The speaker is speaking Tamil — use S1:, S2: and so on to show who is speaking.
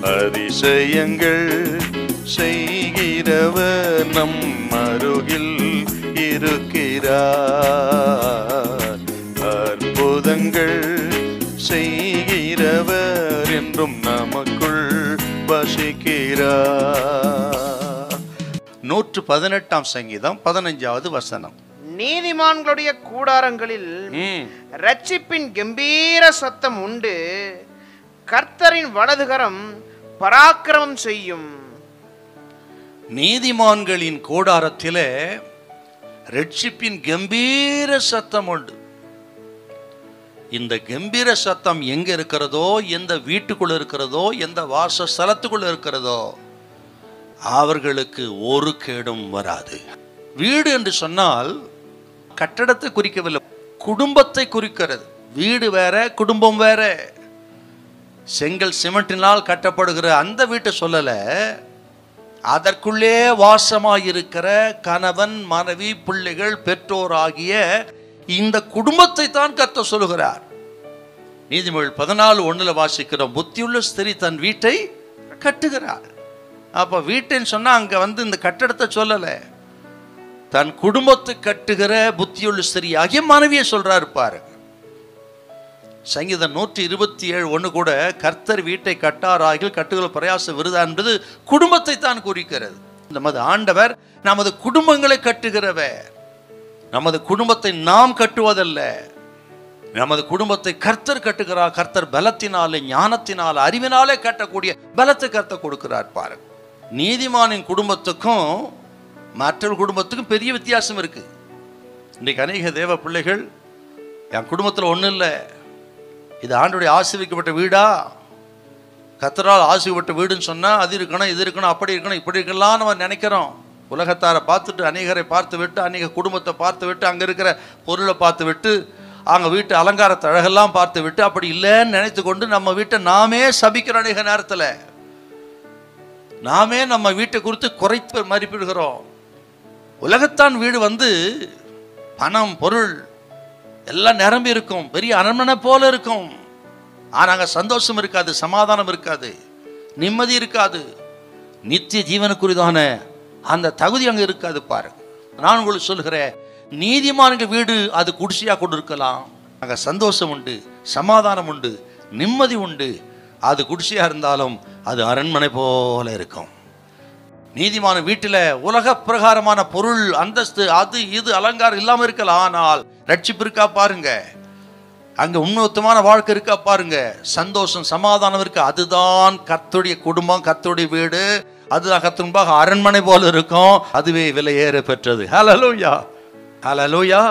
S1: அதிசயங்கள் செய்கிறவர் நம் அருகில் இருக்கிறார். அற்புதங்கள் செய்கிறவர் என்றும் நமக்குள் வசிக்கிறார். 118 சங்கீதம் 15வது வசனம்.
S2: நீதிமான்களுடைய கூடாரங்களில் இரட்சிப்பின் கம்பீர சத்தம் உண்டு. கர்த்தரின் வலதுகரம் பராக்கிரமம் செய்யும்.
S1: நீதிமான்களின் கூடாரத்திலே இரட்சிப்பின் கம்பீர சத்தம் உண்டு. இந்த கம்பீர சத்தம் எங்க இருக்கிறதோ, எந்த வீட்டுக்குள்ள இருக்கிறதோ, எந்த வாசஸ்தலத்துக்குள்ள இருக்கிறதோ அவர்களுக்கு ஒரு கேடும் வராது. வீடு என்று சொன்னால் கட்டடத்தை குறிக்கவில்லை, குடும்பத்தை குறிக்கிறது. வீடு வேற, குடும்பம் வேற. செங்கல் சிமெண்டினால் கட்டப்படுகிற அந்த வீட்டை சொல்லல, அதற்குள்ளே வாசமாயிருக்கிற கணவன், மனைவி, பிள்ளைகள், பெற்றோர் ஆகிய இந்த குடும்பத்தை தான் கர்த்தர் சொல்லுகிறார். நீதிமொழிகள் 14:1 வாசிக்கிறோம், புத்தியுள்ள ஸ்திரீ தன் வீட்டை கட்டுகிறார். அப்ப வீட்டுன்னு சொன்னா அங்க இந்த கட்டடத்தை சொல்லல, தன் குடும்பத்தை கட்டுகிற புத்தியுள்ள ஸ்திரீ ஆகிய மனைவியை சொல்றாரு பாருங்க. சங்கீதம் 127:1 கூட கர்த்தர் வீட்டை கட்டாராகில் கட்டுகிற பிரயாச விருதா என்பது குடும்பத்தை தான் குறிக்கிறது. நமது ஆண்டவர் நமது குடும்பங்களை கட்டுகிறவர். நமது குடும்பத்தை நாம் கட்டுவதல்ல, நமது குடும்பத்தை கர்த்தர் கட்டுகிறார். கர்த்தர் பலத்தினாலே, ஞானத்தினால, அறிவினாலே கட்டக்கூடிய பலத்தை கர்த்தர் கொடுக்கிறார் பாருங்க. நீதிமானின் குடும்பத்துக்கும் மற்ற குடும்பத்துக்கும் பெரிய வித்தியாசம் இருக்கு. இன்றைக்கு அநேக தேவ பிள்ளைகள், என் குடும்பத்தில் ஒன்றும் இல்லை, இது ஆண்டுடைய ஆசீர்வதிக்கப்பட்ட வீடா, கர்த்தரால் ஆசீர்வதிக்கப்பட்ட வீடுன்னு சொன்னால் அது இருக்கணும், இது இருக்கணும், அப்படி இருக்கணும், இப்படி இருக்கலாம் நம்ம நினைக்கிறோம். உலகத்தாரை பார்த்துட்டு, அநேகரை பார்த்து விட்டு, அநேக குடும்பத்தை பார்த்து விட்டு, அங்கே இருக்கிற பொருளை பார்த்து விட்டு, அங்கே வீட்டு அலங்காரத்தை அழகெல்லாம் பார்த்து விட்டு, அப்படி இல்லைன்னு நினைத்து கொண்டு நம்ம வீட்டை நாமே சபிக்கிறோம். அநேக நேரத்தில் நாமே நம்ம வீட்டை குறித்து குறைத்து மதிப்பிடுகிறோம். உலகத்தான் வீடு பணம், பொருள் எல்லாம் நிரம்பி இருக்கும், பெரிய அரண்மனை போல இருக்கும். ஆனால் அங்கே சந்தோஷம் இருக்காது, சமாதானம் இருக்காது, நிம்மதி இருக்காது, நித்திய ஜீவனுக்குரியதான அந்த தகுதி அங்கே இருக்காது பாருங்க. நான் உங்களுக்கு சொல்கிறேன், நீதிமான்கள் வீடு அது குடிசையாக கொண்டு இருக்கலாம், அங்கே சந்தோஷம் உண்டு, சமாதானம் உண்டு, நிம்மதி உண்டு. அது குடிசையாக இருந்தாலும் அது அரண்மனை போல இருக்கும். நீதிமான வீட்டில் உலக பிரகாரமான பொருள், அந்தஸ்து, அது இது அலங்காரம் இல்லாமல் இருக்கலாம், ஆனால் ரட்சிப்பு இருக்கா பாருங்க, அங்கே உன்னதமான வாழ்க்கை இருக்கா பாருங்க, சந்தோஷம், சமாதானம் இருக்கு. அதுதான் கர்த்தருடைய குடும்பம், கர்த்தருடைய வீடு. அதுதான் கர்த்தர் முன்பாக அரண்மனை போல இருக்கும். அதுவே விலையேற பெற்றது. ஹல்லேலூயா, ஹல்லேலூயா.